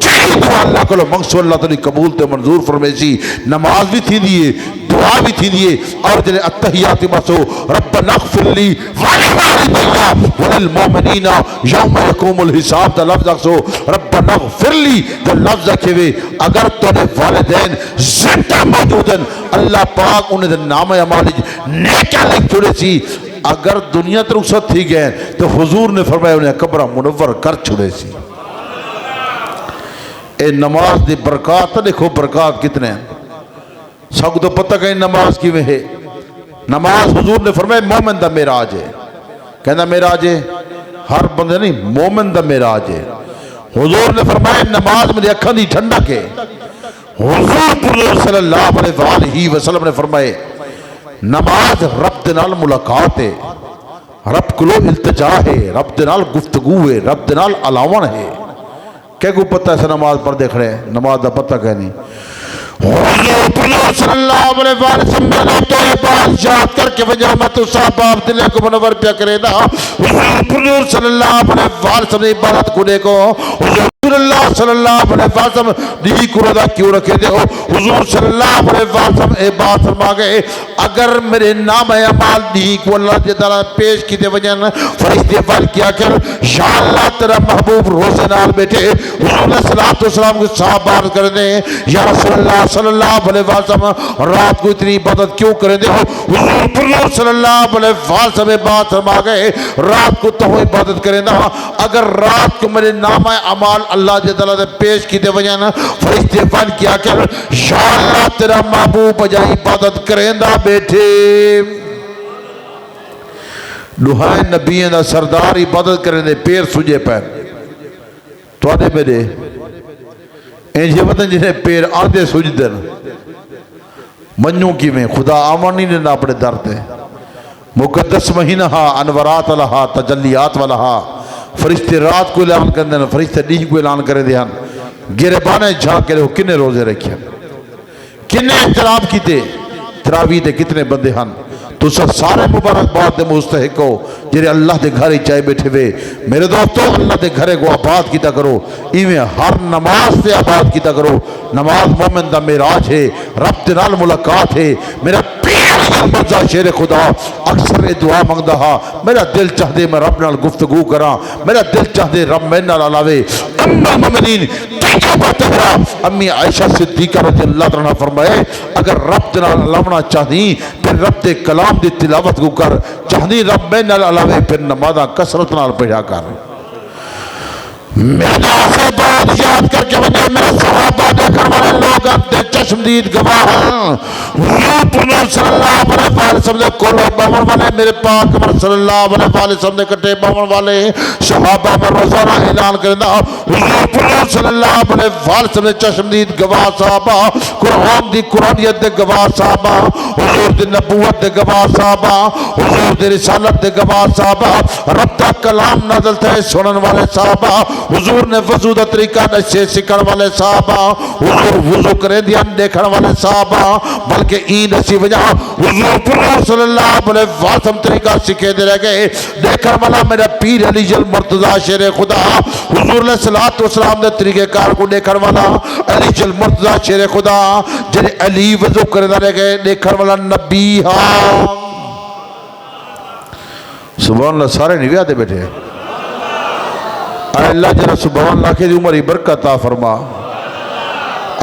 A: दुआ अल्लाह को मंगसो अल्लाह तआला कबूल ते मंजूर फरमाएसी। नमाज भी थी दिए, दुआ भी थी दिए। और जने अत्तहियात बसो रब्बना गफिरली वलिवालिदैया वलिल मोमिनीना यौम यकुमुल हिसाब दा लफ्ज़ आखो रब्बना गफिरली दा लफ्ज़ आखे। अगर तोरे वालिदैन जिंदा मौजूदन अल्लाह पाक उन्हें नाम अमाल नेका लिख छोड़े सी। अगर दुनिया तो रुखसत थी गए तो हुजूर ने फरमाया उन्हें कब्र मुनव्वर कर छोड़े सी। ए नमाज की बरकत देखो, बरकत कितने हैं सब तो पता कहीं नमाज किवें है। नमाज हुजूर ने फरमाया मोमिन दा मेराज है। कहना मेराज है हर बंदे नहीं, मोमिन दा मेराज है। हुजूर ने फरमाया नमाज मेरी अखा दी ठंडक है। हुजूर सल्लल्लाहु अलैहि वसल्लम ने फरमाए नमाज रब दे नाल मुलाकात है, रब कोलो इल्तिजा है, रब दे नाल गुफ्तगू है, रब दे नाल अलावण है। क्या को पता है नमाज पर देख रहे हैं, नमाज का पता क्या नहीं। सल्लल्लाहु अलैहि वसल्लम तो ये बात याद करके वजह मैं तो साहब दिल को मनवर पिया करे ना। हुजूर सल्लल्लाहु अलैहि वसल्लम ने इबादत को देखो, हुजूर सल्लल्लाहु अलैहि वसल्लम दी कुरदा क्यों रखे दे। हुजूर सल्लल्लाहु अलैहि वसल्लम ए बात फरमा गए अगर मेरे नाम है अमाल दी को अल्लाह के ताला पेश की दे वजन फरिश्ते फल किया कर या अल्लाह तेरा महबूब रोज़े नाल बैठे। हुजूर सल्लल्लाहु अलैहि वसल्लम को साहब बात कर दे या रसूलुल्लाह सल्लल्लाहु अलैहि वसल्लम रात को इतनी इबादत क्यों करे दे। हुजूर सल्लल्लाहु अलैहि वसल्लम बात फरमा गए रात को तो इबादत करे ना। अगर रात को मेरे नाम है अमाल अल्लाह के ताला ने पेश की दे वजन फरिश्ते फल किया कर या अल्लाह तेरा महबूब बजा इबादत करेंदा बैठे। दुहाए नबियों का सरदार इबादत करें दे पैर सुजे पैर थोड़े मेरे इंज पता जिन्हें पैर आधे सुजते मनु किमें खुदा आवन नहीं देना अपने दर से। मुकद्दस महीना हा अनवरात वाला हा तजल्लियात वाला हा। फरिश्ते रात को ऐलान करते हैं, फरिश्ते डी को ऐलान करे दे गिरबाने झाँक के किन्ने रोजे रखे, किन्ने इतराब किते, तरावी दे कितने बंदे हैं। तुसा सारे मुबारकबाद दे मुस्तहिक हो जेरे अल्लाह के घर ही चाहे बैठे वे। मेरे दोस्तों अल्लाह के घरे को आबाद किया करो, इवें हर नमाज से आबाद किया करो। नमाज मोमिन दा मेराज है, रब दे नाल मुलाकात है। मेरा मर्जा शेर खुदा अक्सर ये दुआ मंगदा हा मेरा दिल चाहते मैं रब नाल गुफ्तगू करा, मेरा दिल चाहते रब मेरे नाल अलावे। अम्मा मोमिनीन अम्मी आयशा सिद्दीका रज़ियल्लाहु अन्हा फरमाए अगर रब दे नाल अलावना चाहती फिर रब दे कलाम दी तिलावत को कर, चाहती रब मेरे नाल अलावे फिर नमाज़ां कसरत नाल पढ़ा कर। मेरा से बात याद करके वजह मेरे सहाबा देखने वाले लोग अपने चश्मदीद गवाह हैं। सल्लल्लाहु अलैहि वसल्लम को बावन वाले मेरे पाक सल्लल्लाहु अलैहि वसल्लम ने कटे बावन वाले सहाबा में रोजाना ऐलान करना सल्लल्लाहु अलैहि वसल्लम ने चश्मदीद गवाह साहबा, कुरान दी कुरानियत दे गवाह साहबा, हुजूर दी नबूवत दे गवाह साहबा, हुजूर दी रिसालत दे गवाह साहबा, रब दा कलाम नाज़िल थे सुनन वाले साहबा, हुजूर ने वजू का तरीका नशे सीखने वाले साहबा, हुजूर वजू करे दिया देखने वाले साहबा, बल्कि ई नसी वजह हुजूर सल्लल्लाहु अलैहि वसल्लम तरीका सीखे दे रह गए। देखने वाला मेरा पीर अली जल मुर्तजा शेर खुदा, हुजूर ने सलात वसलाम दे तरीके कार को देखने वाला अली जल मुर्तजा शेर खुदा जिन्हें अली वजू करे रह गए देखने वाला नबी हा। सुभान अल्लाह सारे नहीं आते बैठे अल्लाह जरा सुभान अल्लाह की उम्र ही बरकत ता फरमा,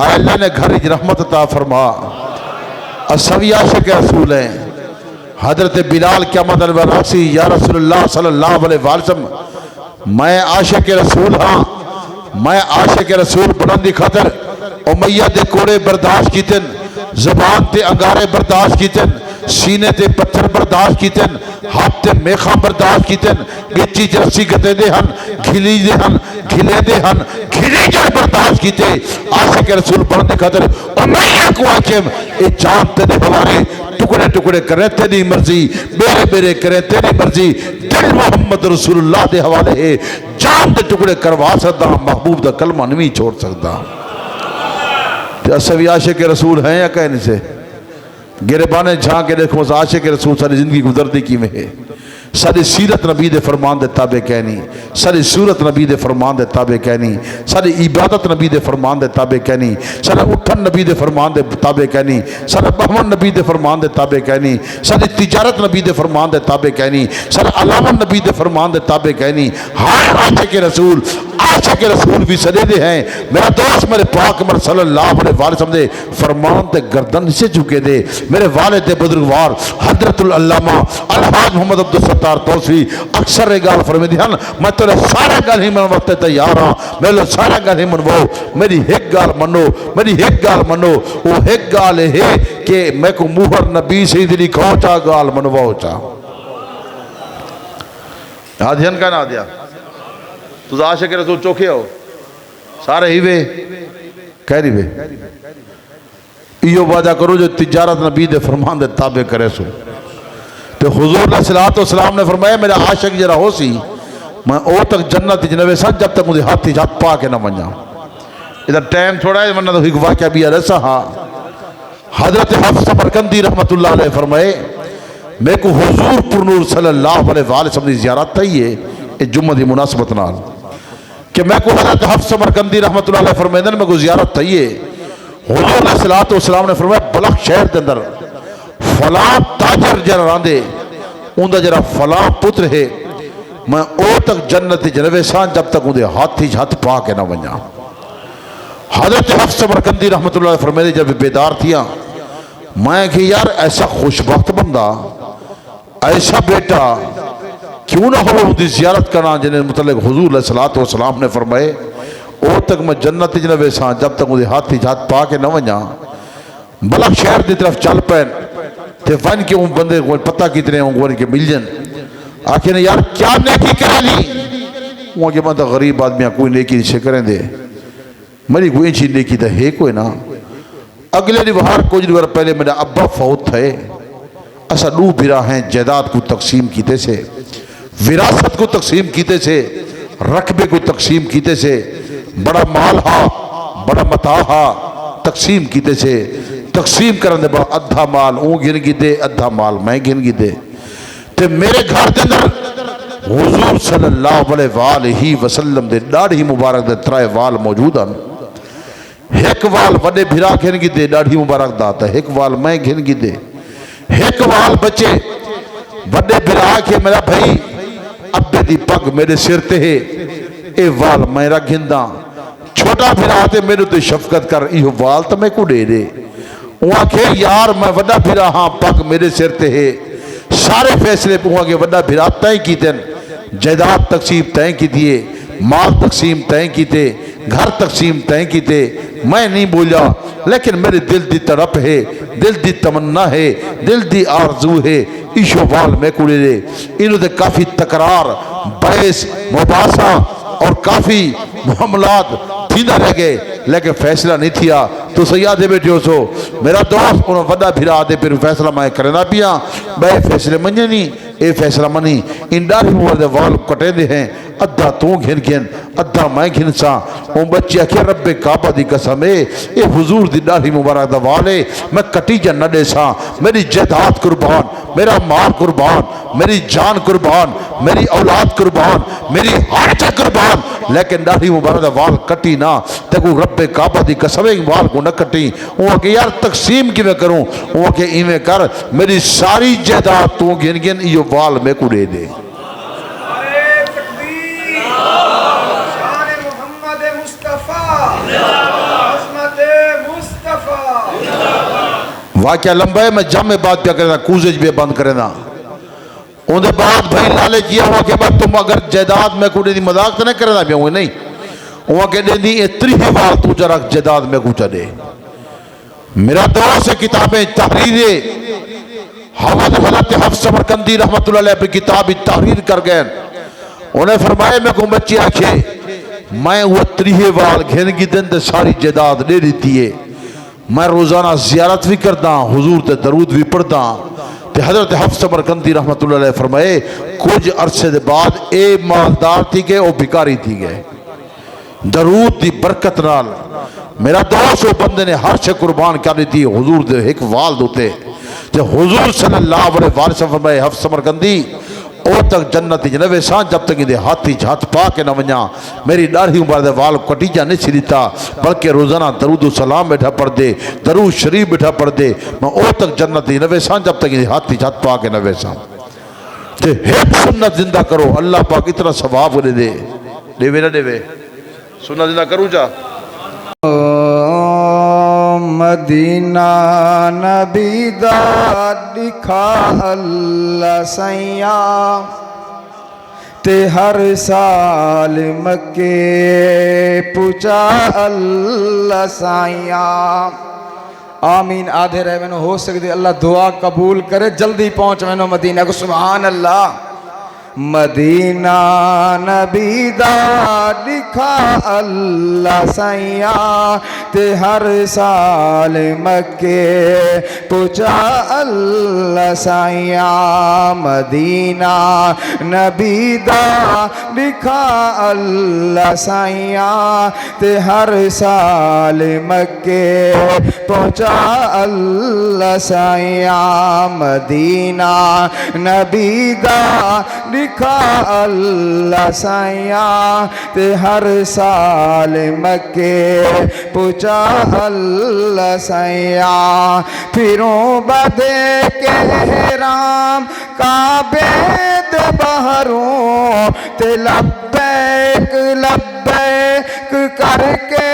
A: अल्लाह ने घर रहमत ता फरमा। असवी आशिक रसूल हैं हजरत बिलाल क्या मदन वरासी या रसूलुल्लाह सल्लल्लाहु अलैहि वसल्लम मैं आशिक रसूल हाँ, मैं आशिक रसूल बुलंदी खातर उमैया दे कोड़े बर्दाश्त कीतन, ज़बान ते अंगारे बर्दाश्त कीतन, सीने ते पत्थर बर्दाश्त कीते, हाथ ते मेखा बर्दाश्त कीते, गिच्ची च रस्सी गते दे हन, खिली दे हन, खिले दे हन, खिली च बर्दाश्त कीते। आशिक रसूल बनने खातिर उमैया को आके ए जान तेरे हवाले, टुकड़े टुकड़े करे तेरी मर्जी, बेरे बेरे करे तेरी मर्जी, दिल मोहम्मद रसूलुल्लाह दे हवाले है। जान दे टुकड़े करवा सकदा, महबूब दा कलमा नहीं छोड़ सकदा। ते अस भी आशिक रसूल हैं या कहने से गिरबाने झांक के देखो आशिक रसूल सारी जिंदगी गुजरती किवें है। सारी सीरत नबी दे फरमान दे ताबे कहनी, सारी सूरत नबी दे फरमान दे ताबे कहनी, सारी इबादत नबी दे फरमान दे ताबे कहनी, सारा उठन नबी दे फरमान दे ताबे कहनी, सारा बहमन नबी दे फरमान दे ताबे कहनी, सारी तिजारत नबी दे फरमान दे ताबे कहनी, सारा अलामन नबी दे फरमान दे ताबे कहनी। हर आशिक रसूल, आशिक रसूल भी सदे दे हैं। मेरा दोस्त मेरे पाक अमर सल्लल्लाहु अलैहि वसल्लम दे फरमान ते गर्दन से झुके दे। मेरे वालिद बुजुर्गवार हजरतुल अल्लामा अलहाज मोहम्मद अब्दुल सत्तार तौसी अक्सर ये गाल फरमाते हैं, मैं तेरे सारे गल ही मन वास्ते तैयार हाँ, मेरे सारा गल ही मनवाओ, मेरी एक गाल मनो, मेरी एक गाल मनो। वो एक गाल है कि मैं को मुहर नबी से इधरी खाओ चा गाल मनवाओ चा आधियन का ना दिया तुझ आशिक रसूल चौखे हो सारे ही वे कह रही वे इो वादा करो जो तिजारत नबी दे फरमान दे ताबे करे सो। तो हुजूर सल्लल्लाहु अलैहि वसल्लम ने फरमाया मेरा आशिक जरा हो सी मैं ओ तक जन्नत च नवे सा जब तक मुझे हाथी हाथ पा के ना वजा। इधर टाइम थोड़ा है वरना तो एक वाक़या भी है सा। हाँ हजरत हफ्स समरकंदी रहमतुल्लाह अलैह फरमाए मेरे को हुजूर पुरनूर सल्लल्लाहु अलैहि वसल्लम की ज़ियारत थी है इस जुम्मे की मुनासबत नाल कि मैं को हजरत हफ्स समरकंदी रहमतुल्लाह अलैह फरमाते हैं मैं को ज़ियारत थी है। हुजूर सल्लल्लाहु अलैहि वसल्लम ने फरमाया बलख शहर के अंदर फलां ताजर जरा रांदे उनका जरा फलां पुत्र है मैं ओ तक जन्नत च रवे सा जब तक उनके हाथ ही हाथ पा के ना वजा। हजरत हफ्स समरकंदी रहमतुल्लाह अलैह फरमाते जब बेदार थिया मैं कि यार ऐसा खुशबख्त बंदा ऐसा बेटा क्यों ना हो उनकी ज़ियारत करना जिन्हें मतलब हुजूर सल्लल्लाहु अलैहि वसल्लम ने फरमाए ओ तक मैं जन्नत च न वेसा जब तक उनके हाथ ही हाथ पा के न वजा। बलख शहर की तरफ चल पैन ते वन के उन बंदे को पता कितने वन के मिल जन आखिर ने यार क्या नेकी कर ली वहाँ के मतलब गरीब आदमी कोई नेकी से करें दे मेरी कोई चीज नेकी तो है कोई ना। अगले रिवार कुछ दिन पहले मेरा अब्बा फौत थे असा दू बिरा हैं जायदाद को तकसीम कीते से विरासत को तकसीम कीते से रकबे को तकसीम कीते से बड़ा माल हा बड़ा मता हा तकसीम कीते से तकसीम करने बाद अद्धा माल वो गिन गी दे अद्धा माल मैं गिन गी दे ते मेरे घर के अंदर हुजूर सल्लल्लाहु अलैहि वसल्लम दे दाढ़ी मुबारक दे त्रै वाल मौजूद हैं। एक वाल वड्डे भिरा गिन गी दे दाढ़ी मुबारक दा ते एक वाल मैं गिन गी दे एक वाल बचे वड्डे भिरा के मेरा भाई अब्बे दी पग मेरे सिर ते है ए वाल मैं गिनदा छोटा भिरा ते मेरे ते शफकत कर इहो वाल तो मैं को दे दे वहाँ के यार मैं वड्डा भिरा हाँ पग मेरे सिर ते है सारे फैसले वहाँ के वड्डा भिरा तय कीते जायदाद तकसीम तय की दिए माल तकसीम तय कीते घर तकसीम तय कीते मैं नहीं बोला लेकिन मेरे दिल की तड़प है दिल की तमन्ना है दिल की आरजू है ईशो वाल मैं कुड़े दे इन्होंने काफ़ी तकरार बहस मुबासा और काफ़ी मामलात थींदा रह गए लेकिन फैसला नहीं थिया। तो सैया दे बैठे हो सो मेरा दोस्त उन्होंने वड्डा भिरा दे फिर फैसला मैं करना पिया मैं फैसले मने नहीं ये फैसला मनी इन डारी उम्र दे वाल कटेंदे हैं अद्धा तू घिन घिन अद्धा मैं घिन सा वो बच्चे आखे रब्बे काबा दी कसम है ये हुजूर दी डारी मुबारक दा वाल है मैं कटी जा न सा मेरी जायदाद कुर्बान मेरा माल कुर्बान मेरी जान कुर्बान मेरी औलाद कुर्बान मेरी हर चीज कुर्बान लेकिन डारी मुबारक दा वाल कटी ना ते को रब्बे काबा दी कसम वाल को न कटी वो के यार तकसीम किवें करूं वो के इवें कर मेरी सारी जायदाद तू गिन गिन यो वाल मैं को दे दे। वाक्या लंबा है मैं जम में बात क्या करेना कूजेज भी बंद करेना उनके बाद भाई लाले किया हुआ के बाद तुम अगर जायदाद में कुछ दी मजाक तो नहीं करना भी हुए नहीं वहाँ के दी इतनी ही वाल तू जरा जायदाद में कुछ दे। मेरा दोस्त से किताबें तहरीरें हज़रत हफ्स समरकंदी रहमतुल्लाह अलैह अपनी किताब तहरीर कर गए। उन्हें फरमाया मैं को बच्चे आखे मैं वो त्रीहे वाल घेन की दिन ते सारी जायदाद दे दी है। मैं रोजाना जियारत भी करदा, हुजूर ते दरूद भी पढ़दा। ते हज़रत हफ्स समरकंदी रहमतुल्लाह अलैह फरमाए कुछ अरसे के बाद ए मालदार थी गए, वो भिकारी थी गए। दरूद की बरकत नाल मेरा दोस्त वो बंदे ने हर शे कुर्बान कर दी थी हुजूर दे एक वाल दोते। ते हुजूर सल्लल्लाहु अलैहि वसल्लम फरमाए हफ्स समरकंदी ओ तक जन्नत च न वेसा जब तक इहदे हाथ च हाथ पा के न वञा। मेरी ॾाढ़ी उम्र दे वाल कटीजा नहीं छिड़ता, बल्कि रोजाना दरूद सलाम बैठा पढ़ दे, दरूद शरीफ बैठा पढ़ दे। मैं ओ तक जन्नत च न वेसा जब तक इहदे हाथ च हाथ पा के न वेसा। ते एक सुन्नत जिंदा करो, अल्लाह पाक इतना सवाब दे दे। देवे ना देवे, सुन्नत जिंदा करूँ जा।
B: मदीना नबी दा दिखा अल्लाह सैया ते हर साल मक्के पूछा अल्लाह सैया। आमीन आधे रह मैंने हो सकते अल्लाह दुआ कबूल करे, जल्दी पहुँच मैंने मदीना को। सुभान अल्लाह। मदीना नबी दा दिखा अल्लाह सैया ते हर साल मक्के पूछा अल्लाह सैया। मदीना नबी दा दिखा अल्लाह सैया ते हर साल मक्के पहुँचा अल्लाह सैया। मदीना नबी दा दिखा अल्लाह सैया ते हर साल मक्के पूछा अल्लाह सैया। फिरों बदे के राम काबे दे बहरों ते लब्बैक लब्बैक करके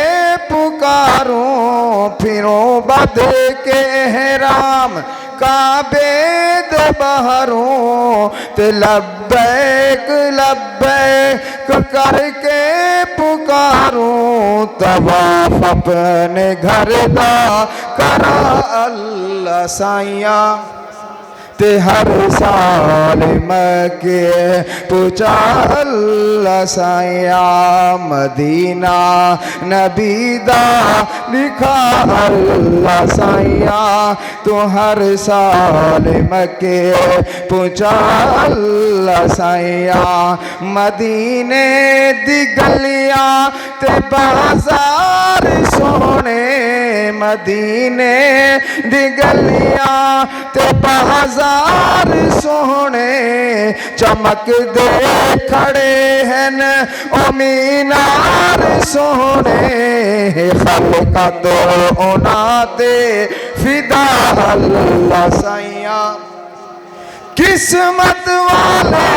B: पुकारूं। फिरों बदे के राम काबे दे बहरों ते लब्बैक लब्बैक करके पुकारूं। तवाफ अपने घर दा करा अल्लाह सैया ते हर साल मक्के पूछा अल्लाह सैया। मदीना नबी दा लिखा अल्लाह सैया तो हर साल मक्के पूछा अल्लाह सैया। मदीने दी गलियां ते बाजार सोने, मदीने दी गलियां ते बाजार सोने चमक दे खड़े हैं ओ मीनार सोने। खलका तो ओनाते फिदा अल्लाह सैया। किस्मत वाले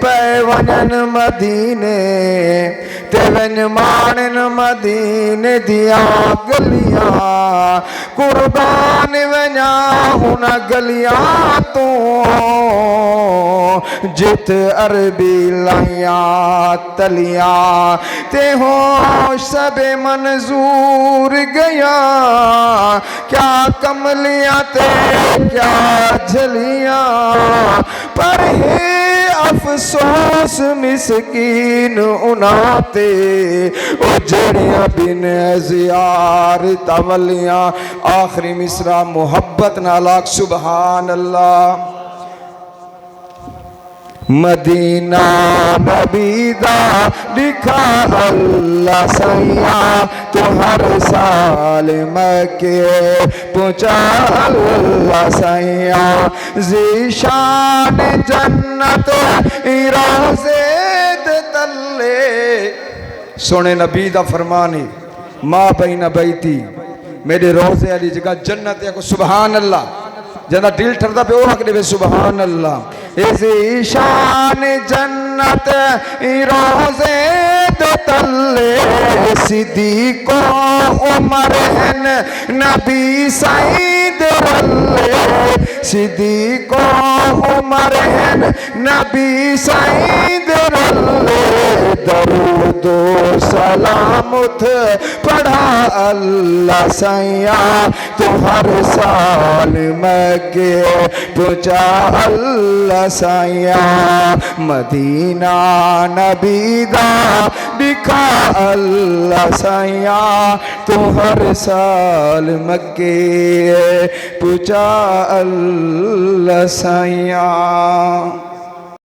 B: पैवनन मदीने तेवन मानन मदीने दिया गलियां। कुर्बान वना उन गलियां तो जित अरबी लाइया तलिया ते हो सब मंजूर गया। क्या कमलियां ते क्या झलियां पर है अफसोस मिसकीन उनाते ओ जड़ियां बिन ज़ियार तवलियां। आखिरी मिसरा मोहब्बत नालाक सुभान अल्लाह। मदीना नबी दा दिखा अल्लाह सैया तो हर साल मक्के पूछा अल्लाह सैया। ज़ीशान जन्नत रोज़े दे तल्ले सोने नबी दा फरमानी माँ बैन बैती मेरे रोज़े वाली जगह जन्नत है को। सुभान अल्लाह। जदा दिल ठरदा पे ओ हक दे सुभान अल्लाह। ऐसी शान जन्नत रोज़े दे तल्ले सिद्दीक़ो उमर नबी सईद रल्ले। सिद्दीको उमर हैं नबी सईद रल्ले दरूदो सलामुत पढ़ा अल्लाह सैया तो हर साल मक्के पूछा अल्लाह सैया मदीना नबी दा दिखा अल्लाह सैया तो हर साल मक्के पूछा अल्लाह सैया।